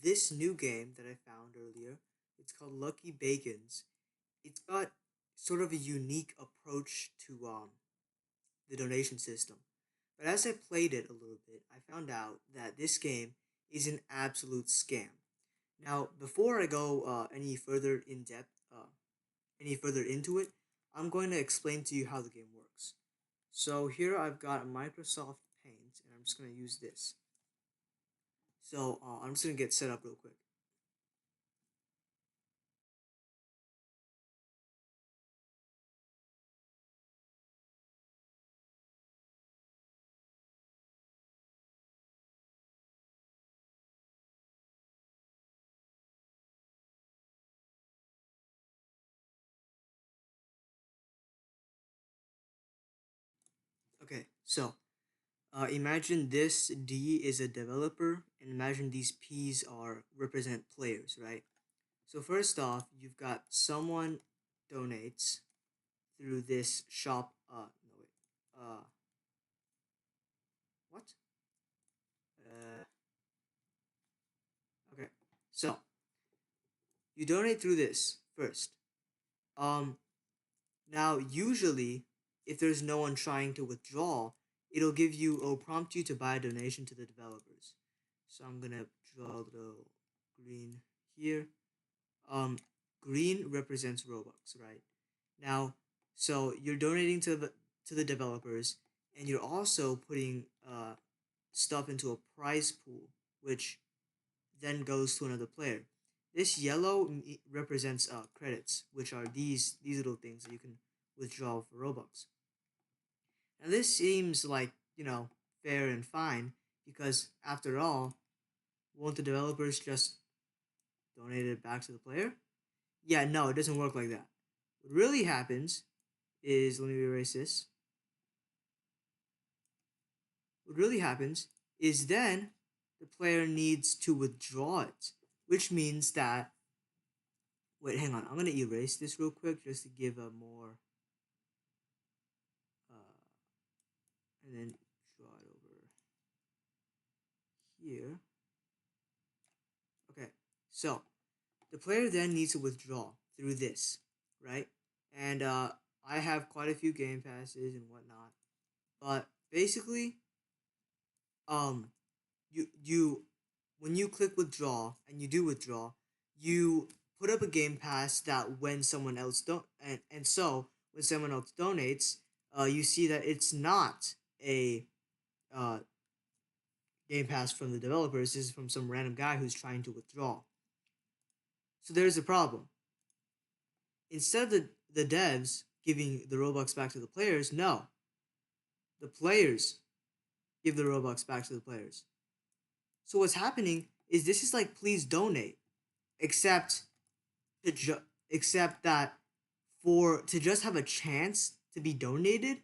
this new game that I found earlier, it's called Lucky Bacons. It's got sort of a unique approach to the donation system. But as I played it a little bit, I found out that this game is an absolute scam. Now, before I go any further into it, I'm going to explain to you how the game works. So here I've got Microsoft Paint, and I'm just going to use this. So I'm just going to get set up real quick. Okay, so imagine this D is a developer, and imagine these P's are represent players, right? So first off, you've got someone donates through this shop. No wait. What? Uh, okay. So you donate through this first. Um, Now usually, if there's no one trying to withdraw, it'll prompt you to buy a donation to the developers. So I'm gonna draw a little green here. Um, Green represents Robux, right? Now, so you're donating to the developers, and you're also putting stuff into a prize pool, which then goes to another player. This yellow represents credits, which are these little things that you can withdraw for Robux. Now this seems like fair and fine because after all, won't the developers just donate it back to the player? Yeah, no, it doesn't work like that. What really happens is, let me erase this. What really happens is then the player needs to withdraw it, which means that, wait, hang on, I'm gonna erase this real quick just to give a more and then draw it over here. Okay, so the player then needs to withdraw through this, right? And I have quite a few game passes and whatnot, but basically, um, you when you click withdraw and you do withdraw, you put up a game pass that when someone else don't and so when someone else donates, you see that it's not a uh, game pass from the developers. This is from some random guy who's trying to withdraw. So there's a problem. Instead of the devs giving the Robux back to the players, no, the players give the Robux back to the players. So what's happening is this is like please donate, except except that for to just have a chance to be donated,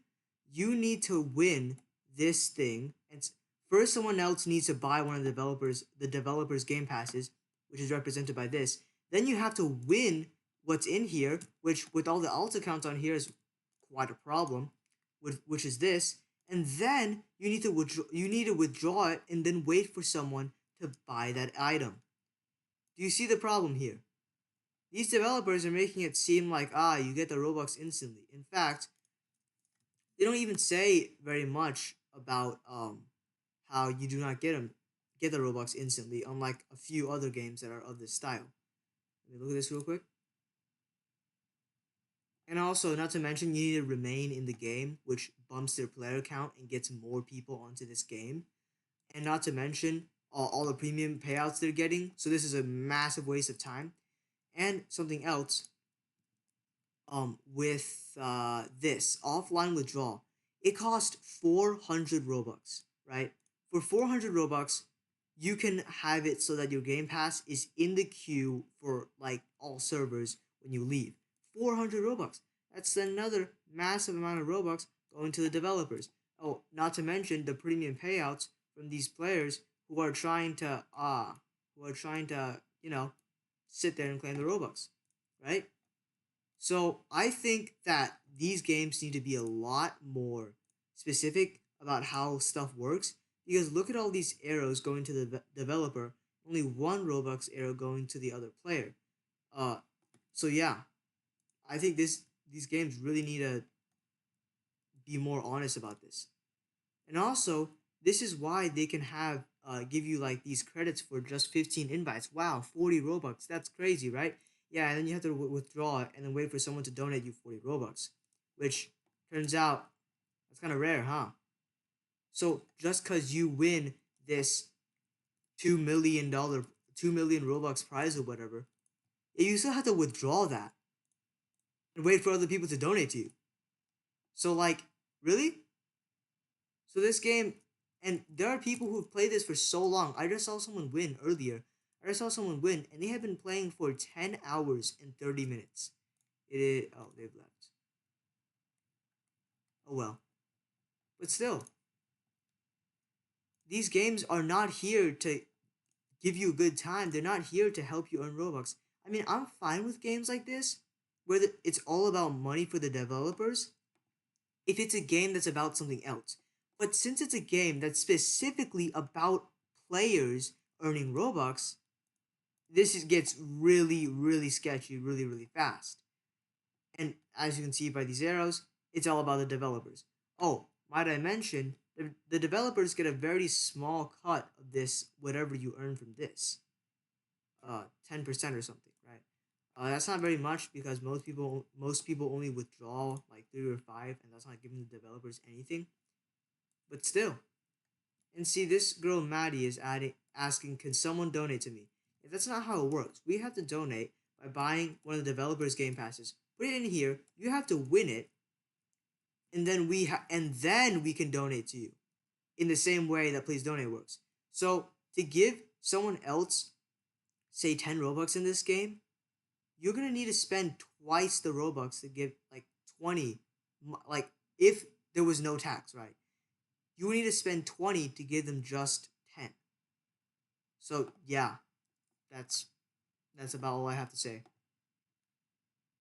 you need to win this thing, and first someone else needs to buy one of the developers game passes, which is represented by this. Then you have to win what's in here, which with all the alt accounts on here is quite a problem, which is this. And then you need to withdraw it and then wait for someone to buy that item. Do you see the problem here? These developers are making it seem like you get the Robux instantly. In fact, they don't even say very much about how you do not get the Robux instantly, unlike a few other games that are of this style. Let me look at this real quick. And also, not to mention, you need to remain in the game, which bumps their player count and gets more people onto this game. And not to mention all the premium payouts they're getting. So this is a massive waste of time. And something else, with this offline withdrawal, it costs 400 Robux, right? For 400 Robux, you can have it so that your Game Pass is in the queue for like all servers when you leave. 400 Robux. That's another massive amount of Robux going to the developers. Oh, not to mention the premium payouts from these players who are trying to sit there and claim the Robux, right? So I think that these games need to be a lot more specific about how stuff works, because look at all these arrows going to the developer only one Robux arrow going to the other player. Uh, so yeah, I think these games really need to be more honest about this. And also, this is why they can have give you like these credits for just 15 invites. Wow, 40 Robux. That's crazy, right? Yeah, and then you have to withdraw it and then wait for someone to donate you 40 Robux, which turns out that's kind of rare, huh? So just because you win this $2 million, 2 million Robux prize or whatever, you still have to withdraw that and wait for other people to donate to you. So like, really? So this game, and there are people who've played this for so long. I just saw someone win earlier. I just saw someone win, and they have been playing for 10 hours and 30 minutes. It is, oh, they've left. Oh well. But still, these games are not here to give you a good time. They're not here to help you earn Robux. I mean, I'm fine with games like this, where it's all about money for the developers, if it's a game that's about something else. But since it's a game that's specifically about players earning Robux, gets really, really sketchy really, really fast. And as you can see by these arrows, it's all about the developers. Oh, might I mention, the developers get a very small cut of this, whatever you earn from this. 10% or something, right? That's not very much because most people only withdraw like 3 or 5, and that's not giving the developers anything. But still, and see, this girl Maddie is asking, can someone donate to me? If that's not how it works, we have to donate by buying one of the developers' game passes. Put it in here. You have to win it, and then we can donate to you in the same way that Please Donate works. So to give someone else, say 10 Robux in this game, you're gonna need to spend twice the Robux to give like 20. Like if there was no tax, right? You would need to spend 20 to give them just 10. So yeah, that's about all I have to say.